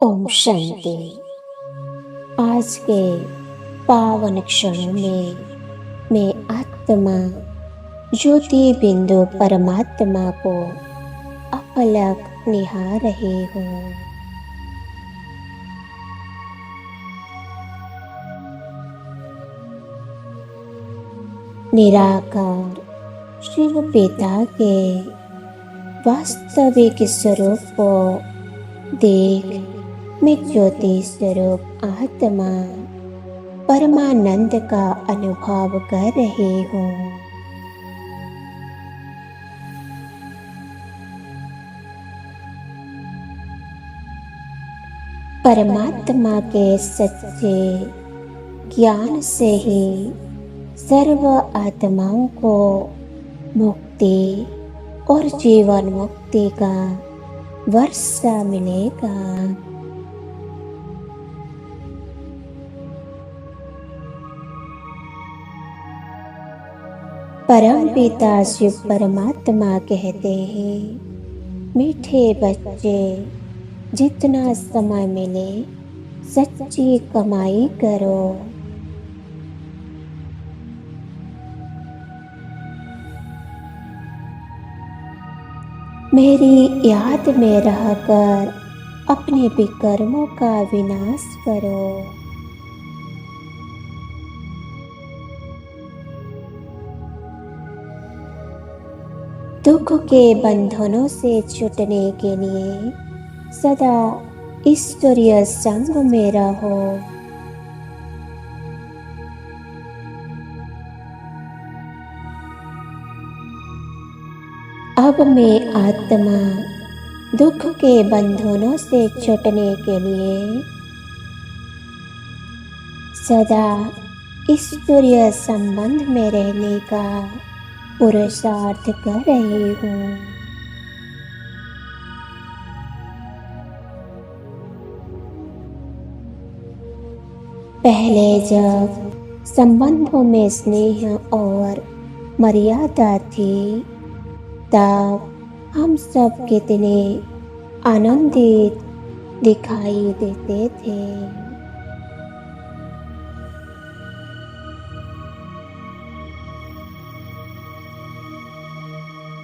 ओम शांति। आज के पावन क्षणों में मैं आत्मा ज्योति बिंदु परमात्मा को अपलक निहार रही हूँ। निराकार शिव पिता के वास्तविक स्वरूप को देख मैं ज्योति स्वरूप आत्मा परमानंद का अनुभव कर रही हूँ। परमात्मा के सच्चे ज्ञान से ही सर्व आत्माओं को मुक्ति और जीवन मुक्ति का वर्षा मिलेगा। परम पिता शिव परमात्मा कहते हैं, मीठे बच्चे जितना समय मिले सच्ची कमाई करो। मेरी याद में रहकर अपने विकर्मों का विनाश करो। दुख के बंधनों से छूटने के लिए सदा ईश्वरीय संग में रहो। अब मैं आत्मा दुख के बंधनों से छूटने के लिए सदा ईश्वरीय संबंध में रहने का पुरुषार्थ कर रही हूँ। पहले जब संबंधों में स्नेह और मर्यादा थी, तब हम सब कितने आनंदित दिखाई देते थे।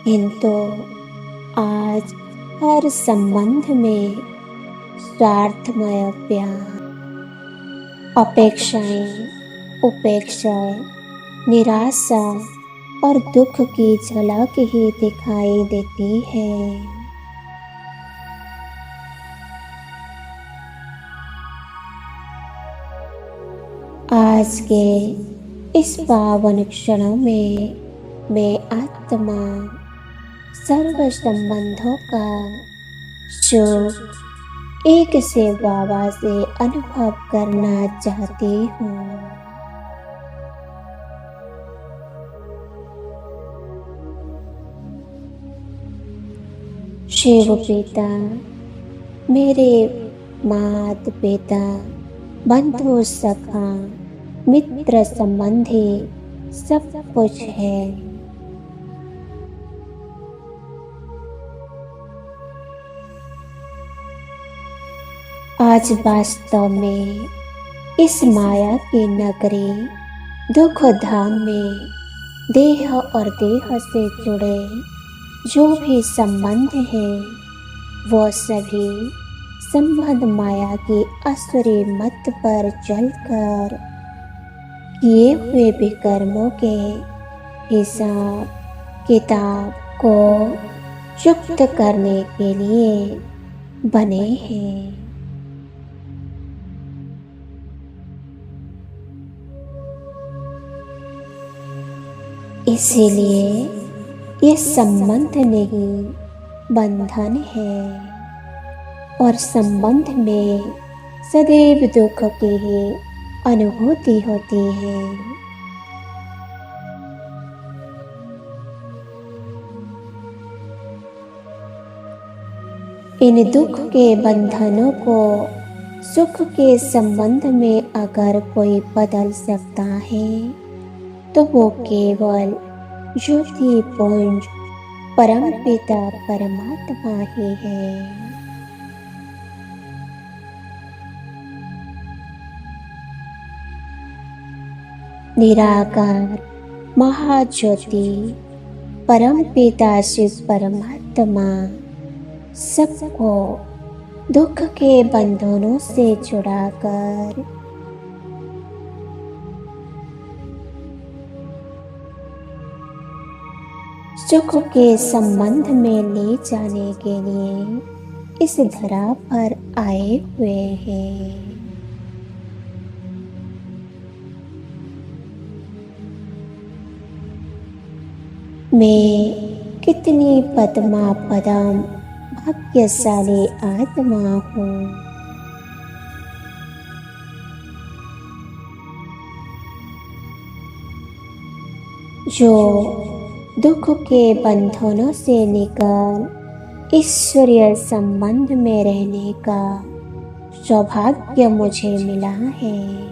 किंतु आज हर संबंध में स्वार्थमय प्यार, अपेक्षाएं, उपेक्षाएं, निराशा और दुख की झलक ही दिखाई देती है। आज के इस पावन क्षणों में मैं आत्मा सर्व संबंधों का सुख एक से बाबा से अनुभव करना चाहती हूँ। शिव पिता मेरे माता पिता बंधु सखा मित्र संबंधी सब कुछ है। आज वास्तव में इस माया की नगरी दुख धाम में देह और देह से जुड़े जो भी संबंध हैं, वो सभी संबंध माया की असुरी मत पर चलकर किए हुए विकर्मों के हिसाब किताब को चुक्त करने के लिए बने हैं। इसीलिए ये संबंध नहीं बंधन है और संबंध में सदैव दुख की ही अनुभूति होती है। इन दुख के बंधनों को सुख के संबंध में अगर कोई बदल सकता है तो वो केवल ज्योति पुंज परम पिता परमात्मा ही है। निराकार महाज्योति परम पिता शिव परमात्मा सबको दुख के बंधनों से छुड़ाकर सुख के संबंध में ले जाने के लिए इस धरा पर आए हुए हैं। मैं कितनी पद्मा पदम भाग्यशाली आत्मा हूँ। जो दुख के बंधनों से निकल ईश्वरीय संबंध में रहने का सौभाग्य मुझे मिला है।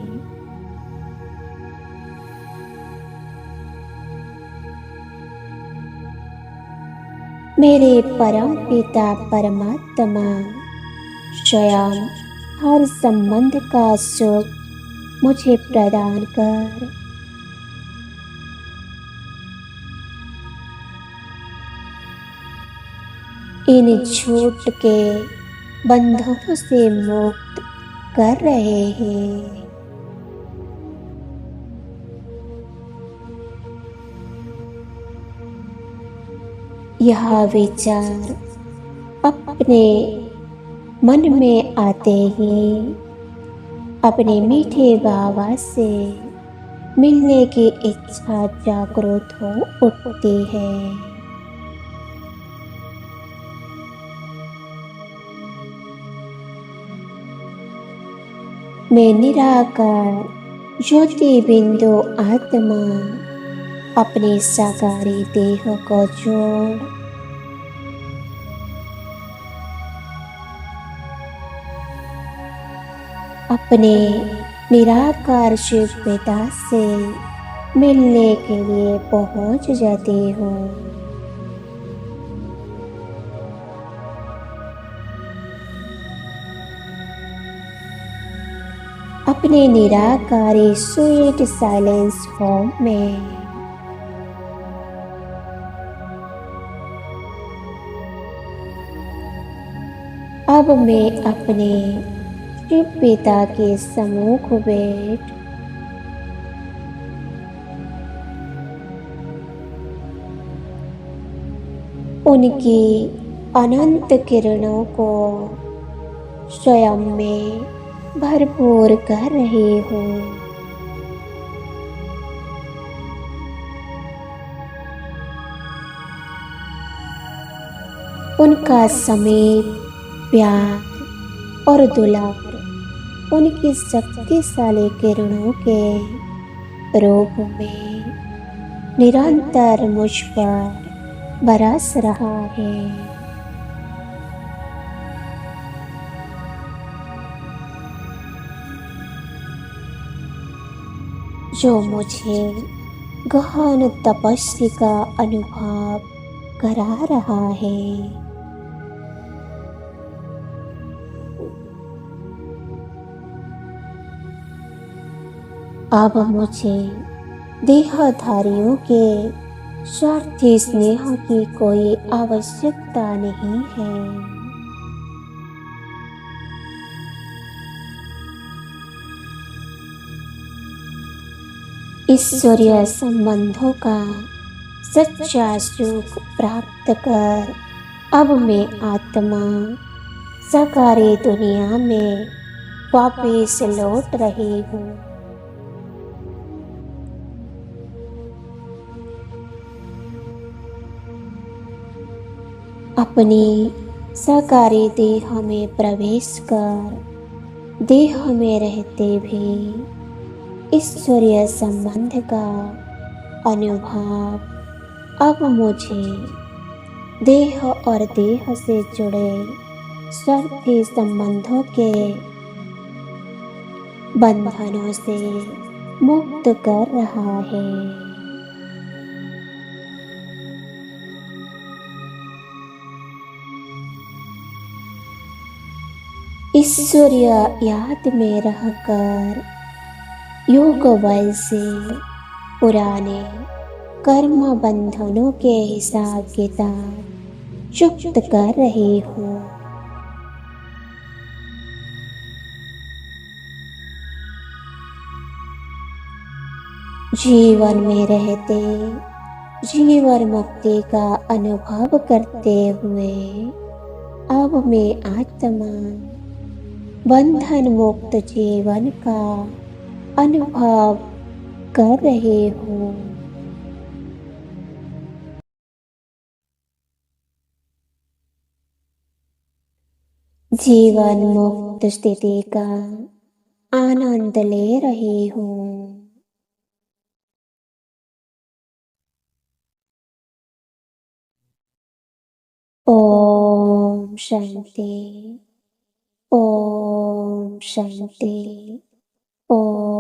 मेरे परम पिता परमात्मा स्वयं हर संबंध का सुख मुझे प्रदान कर इन झूठ के बंधनों से मुक्त कर रहे हैं। यह विचार अपने मन में आते ही अपने मीठे बाबा से मिलने की इच्छा जागृत हो उठती है। मैं निराकार ज्योति बिंदु आत्मा अपने साकारी देह को जोड़ अपने निराकार शिव पिता से मिलने के लिए पहुंच जाती हूँ। अपने निराकारी स्वीट साइलेंस होम में अब मैं अपने शिव पिता के सम्मुख बैठ उनकी अनंत किरणों को स्वयं में भरपूर कर रही हूँ। उनका समीप प्यार और दुलार उनकी शक्तिशाली किरणों के रूप में निरंतर मुझ पर बरस रहा है। जो मुझे गहन तपस्या का अनुभव करा रहा है। अब मुझे देहधारियों के स्वार्थी स्नेह की कोई आवश्यकता नहीं है। ईश्वरीय संबंधों का सच्चा सुख प्राप्त कर अब मैं आत्मा साकारी दुनिया में वापस लौट रही हूँ। अपनी साकारी देह में प्रवेश कर देह में रहते भी ईश्वरीय संबंध का अनुभव अब मुझे देह और देह से जुड़े स्वार्थी संबंधों के बंधनों से मुक्त कर रहा है। ईश्वरीय याद में रहकर योग बल से पुराने कर्म बंधनों के हिसाब किताब चुक्त कर रही हूँ। जीवन में रहते जीवन मुक्ति का अनुभव करते हुए अब मैं आत्मा बंधन मुक्त जीवन का अनुभव कर रही हूँ। जीवन मुक्त स्थिति का आनंद ले रही हूँ। ओम शांति। ओम शांति। ओम